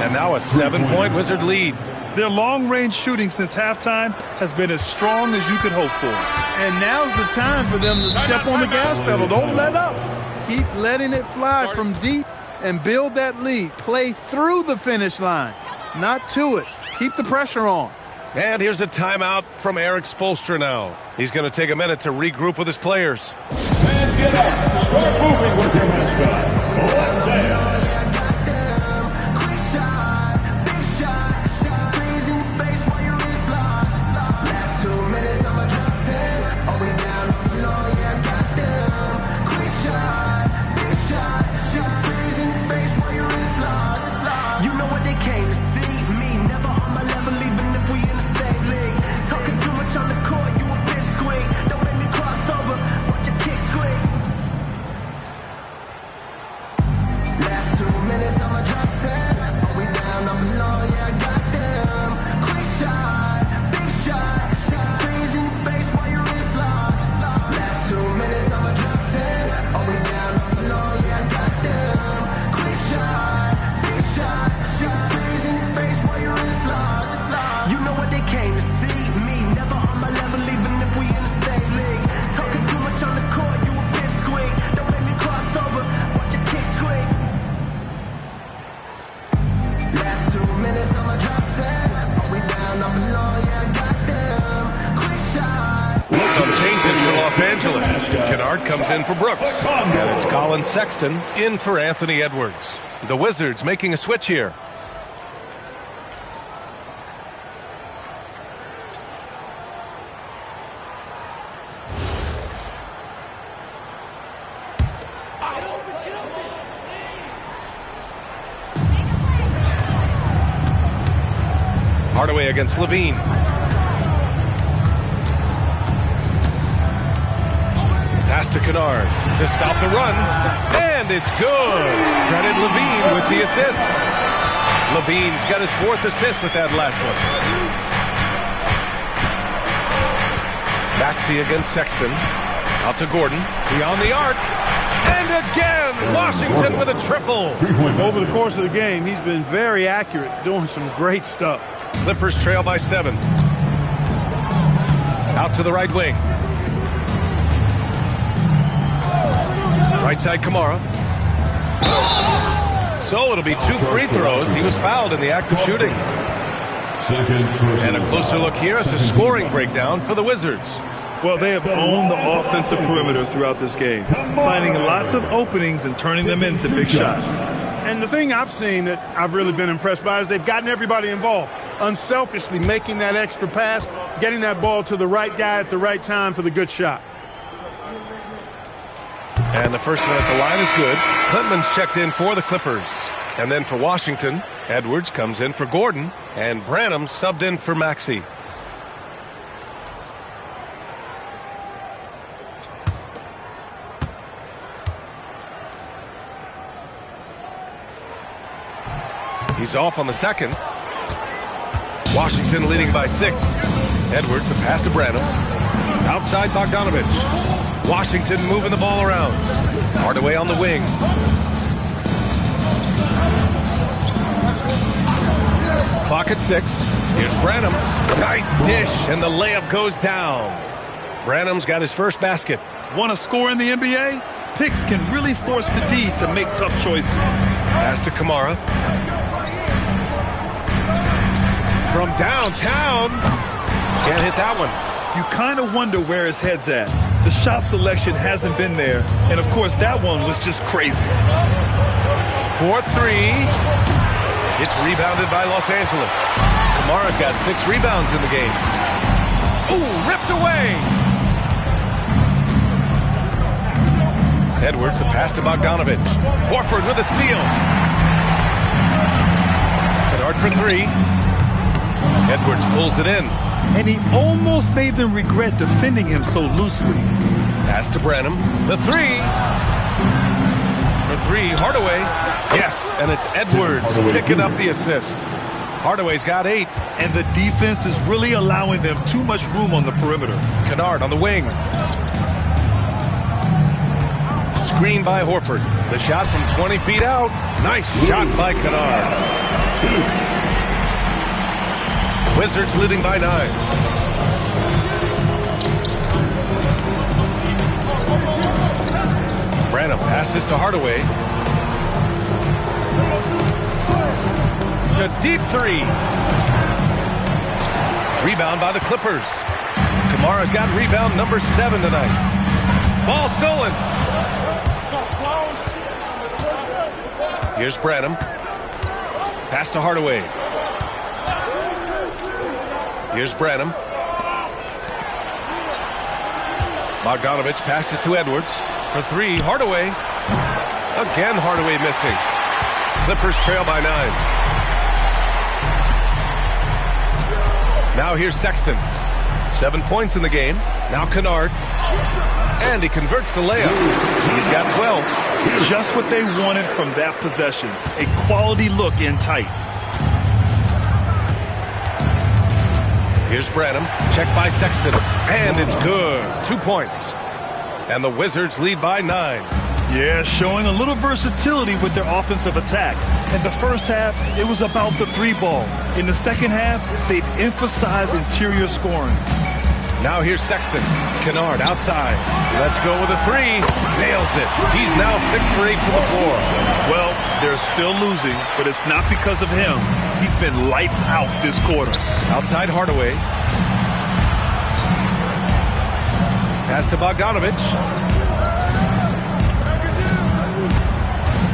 And now a 7-point Wizard lead. Their long-range shooting since halftime has been as strong as you could hope for. And now's the time for them to step on the gas pedal. Don't let up. Keep letting it fly from deep and build that lead. Play through the finish line, not to it. Keep the pressure on. And here's a timeout from Eric Spoelstra now. He's going to take a minute to regroup with his players. And get up. Start moving with your mascot. Let's dance. Kennard comes in for Brooks. And it's Colin Sexton in for Anthony Edwards. The Wizards making a switch here. Hardaway against Levine. Pass to Kennard to stop the run, and it's good. Credit Levine with the assist. Levine's got his 4th assist with that last one. Maxey against Sexton. Out to Gordon. Beyond the arc. And again, Washington with a triple. Over the course of the game, he's been very accurate, doing some great stuff. Clippers trail by 7. Out to the right wing. Right side, Kamara. So it'll be 2 free throws. He was fouled in the act of shooting. And a closer look here at the scoring breakdown for the Wizards. Well, they have owned the offensive perimeter throughout this game, finding lots of openings and turning them into big shots. And the thing I've seen that I've really been impressed by is they've gotten everybody involved, unselfishly making that extra pass, getting that ball to the right guy at the right time for the good shot. And the first one at the line is good. Klintman's checked in for the Clippers. And then for Washington, Edwards comes in for Gordon, and Branham subbed in for Maxey. He's off on the second. Washington leading by 6. Edwards, a pass to Branham. Outside Bogdanovich. Washington moving the ball around. Hardaway on the wing. Clock at 6. Here's Branham. Nice dish, and the layup goes down. Branham's got his first basket. Want to score in the NBA? Picks can really force the D to make tough choices. Pass to Kamara. From downtown. Can't hit that one. You kind of wonder where his head's at. The shot selection hasn't been there. And, of course, that one was just crazy. 4-3. It's rebounded by Los Angeles. Kamara's got 6 rebounds in the game. Ooh, ripped away. Edwards, a pass to Bogdanovich. Horford with a steal. Kennard for 3. Edwards pulls it in. And he almost made them regret defending him so loosely. Pass to Branham. The 3. For 3, Hardaway. Yes, and it's Edwards picking up the assist. Hardaway's got 8. And the defense is really allowing them too much room on the perimeter. Kennard on the wing. Screen by Horford. The shot from 20 feet out. Nice shot by Kennard. Wizards leading by 9. Branham passes to Hardaway. A deep 3. Rebound by the Clippers. Kamara's got rebound number 7 tonight. Ball stolen. Here's Branham. Pass to Hardaway. Here's Branham. Bogdanovich passes to Edwards. For 3, Hardaway. Again, Hardaway missing. Clippers trail by 9. Now here's Sexton. 7 points in the game. Now Kennard. And he converts the layup. He's got 12. Just what they wanted from that possession. A quality look in tight. Here's Branham. Check by Sexton. And it's good. 2 points. And the Wizards lead by 9. Yeah, showing a little versatility with their offensive attack. In the first half, it was about the 3-ball. In the second half, they've emphasized interior scoring. Now here's Sexton. Kennard outside. Let's go with a 3. Nails it. He's now 6 for 8 from the floor. Well, they're still losing, but it's not because of him. He's been lights out this quarter. Outside Hardaway. Pass to Bogdanovich.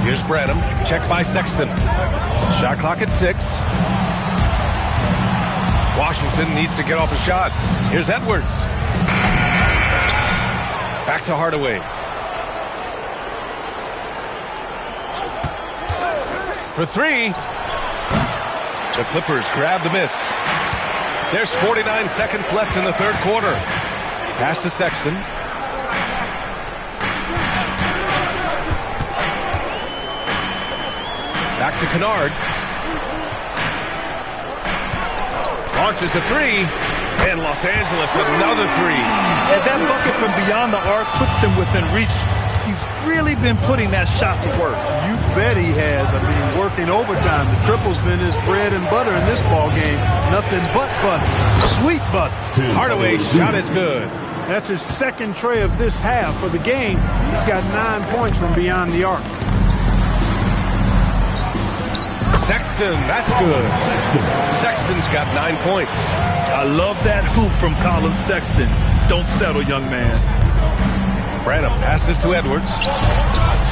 Here's Branham. Check by Sexton. Shot clock at 6. Washington needs to get off a shot. Here's Edwards. Back to Hardaway. For 3. The Clippers grab the miss. There's 49 seconds left in the third quarter. Pass to Sexton. Back to Kennard. Launches a 3. And Los Angeles another 3. And that bucket from beyond the arc puts them within reach. He's really been putting that shot to work. You bet he has. I mean, working overtime. The triple's been his bread and butter in this ball game. Nothing but butter. Sweet butter. Hardaway's shot is good. That's his second tray of this half. For the game, he's got 9 points from beyond the arc. Sexton, that's good. Sexton's got 9 points. I love that hoop from Colin Sexton. Don't settle, young man. Branham passes to Edwards.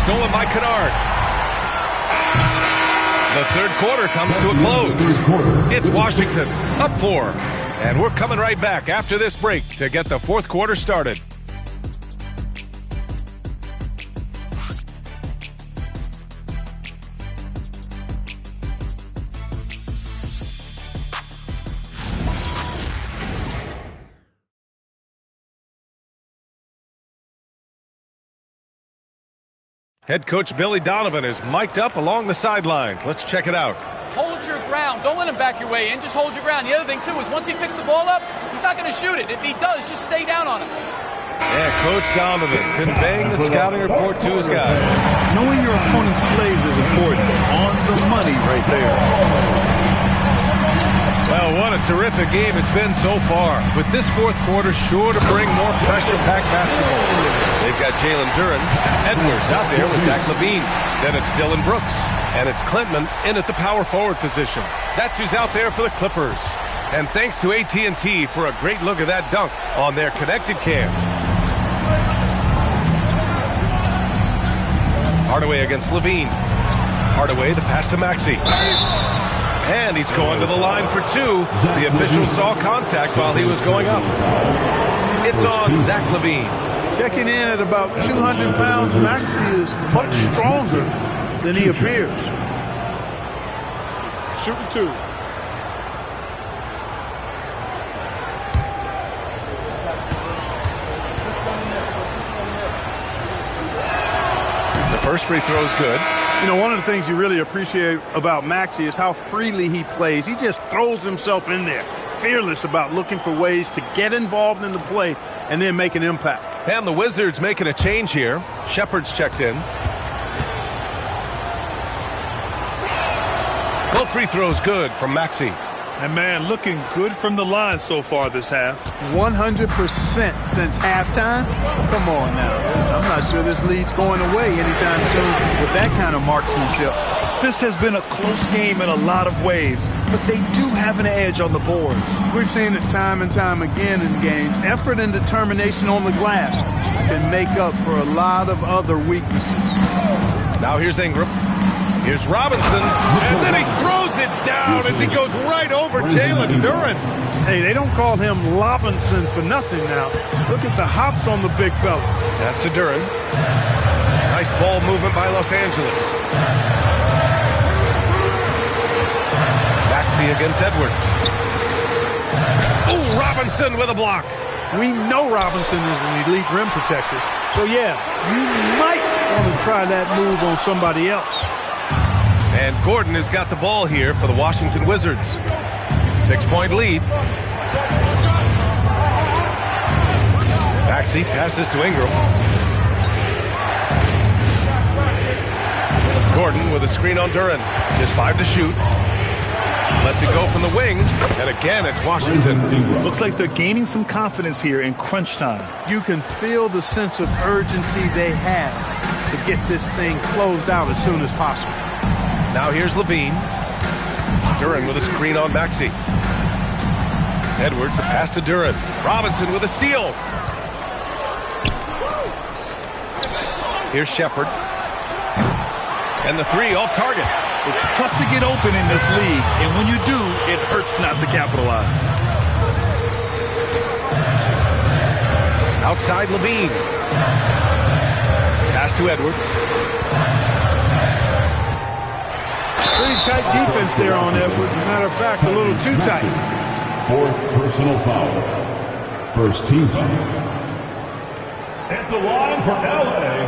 Stolen by Kennard. The third quarter comes to a close. It's Washington up 4. And we're coming right back after this break to get the fourth quarter started. Head coach Billy Donovan is mic'd up along the sidelines. Let's check it out. Hold your ground. Don't let him back your way in. Just hold your ground. The other thing, too, is once he picks the ball up, he's not going to shoot it. If he does, just stay down on him. Yeah, Coach Donovan conveying the scouting report to his guys. Knowing your opponent's plays is important. On the money right there. Well, what a terrific game it's been so far. With this fourth quarter sure to bring more pressure-packed basketball. They've got Jalen Duren, Edwards out there with Zach LaVine. Then it's Dylan Brooks. And it's Klintman in at the power forward position. That's who's out there for the Clippers. And thanks to AT&T for a great look at that dunk on their connected cam. Hardaway against LaVine. Hardaway, the pass to Maxey. And he's going to the line for 2. The official saw contact while he was going up. It's on Zach LaVine. Checking in at about 200 pounds, Maxey is much stronger than he appears. Shooting 2. The first free throw is good. You know, one of the things you really appreciate about Maxey is how freely he plays. He just throws himself in there, fearless about looking for ways to get involved in the play and then make an impact. And the Wizards making a change here. Shepard's checked in. Both free throws good from Maxey. And, man, looking good from the line so far this half. 100% since halftime? Come on now. I'm not sure this lead's going away anytime soon with that kind of marksmanship. This has been a close game in a lot of ways, but they do have an edge on the boards. We've seen it time and time again in games. Effort and determination on the glass can make up for a lot of other weaknesses. Now here's Ingram. Here's Robinson. And then he throws it down as he goes right over Jalen Duren. Hey, they don't call him Robinson for nothing now. Look at the hops on the big fella. Pass to Duren. Nice ball movement by Los Angeles. Maxey against Edwards. Oh, Robinson with a block. We know Robinson is an elite rim protector. So, yeah, you might want to try that move on somebody else. And Gordon has got the ball here for the Washington Wizards. 6-point lead. Maxey passes to Ingram. Gordon with a screen on Duren. Just 5 to shoot. Lets it go from the wing. And again, it's Washington. Looks like they're gaining some confidence here in crunch time. You can feel the sense of urgency they have to get this thing closed out as soon as possible. Now here's Levine. Duren with a screen on Maxey. Edwards, a pass to Duren. Robinson with a steal. Here's Shepard. And the 3 off target. It's tough to get open in this league, and when you do, it hurts not to capitalize. Outside Levine. Pass to Edwards. Pretty tight defense there on Edwards. As a matter of fact, a little too tight. 4th personal foul. First team foul. At the line for LA,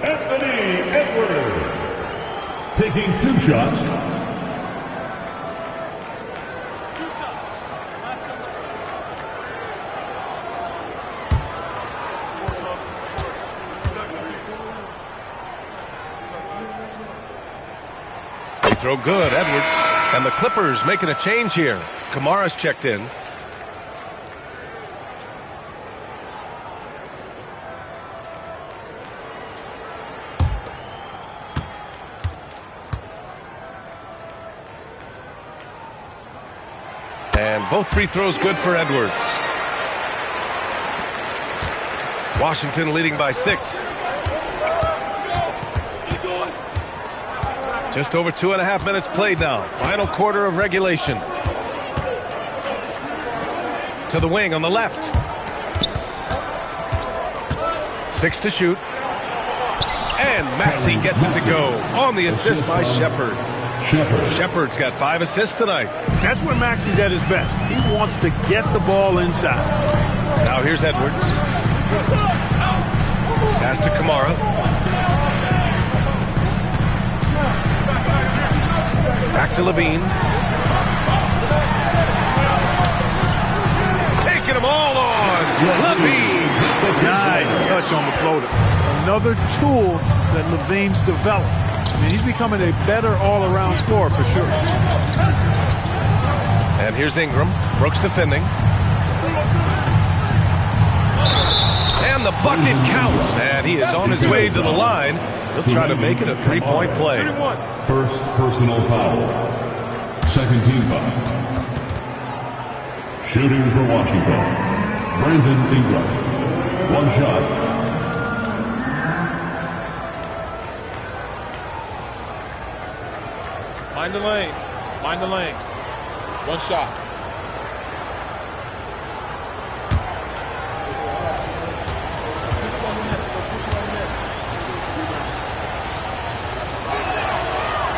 Anthony Edwards. Taking 2 shots. They throw good, Edwards. And the Clippers making a change here. Kamara's checked in. And both free throws good for Edwards. Washington leading by 6. Just over 2.5 minutes played now. Final quarter of regulation. To the wing on the left. 6 to shoot. And Maxey gets it to go on the assist by Shepard. Shepard's got 5 assists tonight. That's where Maxey's at his best. He wants to get the ball inside. Now here's Edwards. Pass to Kamara. Back to Levine. Taking them all on. Levine. Nice touch on the floater. Another tool that Levine's developed. I mean, he's becoming a better all-around scorer for sure. And here's Ingram. Brooks defending. And the bucket counts. And he is on his way to the line. He'll try to make it a 3-point play. First personal foul. Second team foul. Shooting for Washington, Brandon Ingram. 1 shot. Mind the lanes. Mind the lanes. 1 shot.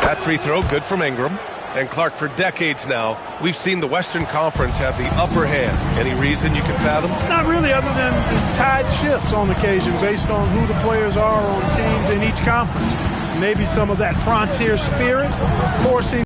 That free throw, good from Ingram. And Clark, for decades now, we've seen the Western Conference have the upper hand. Any reason you can fathom? Not really, other than tide shifts on occasion based on who the players are on teams in each conference. Maybe some of that frontier spirit forcing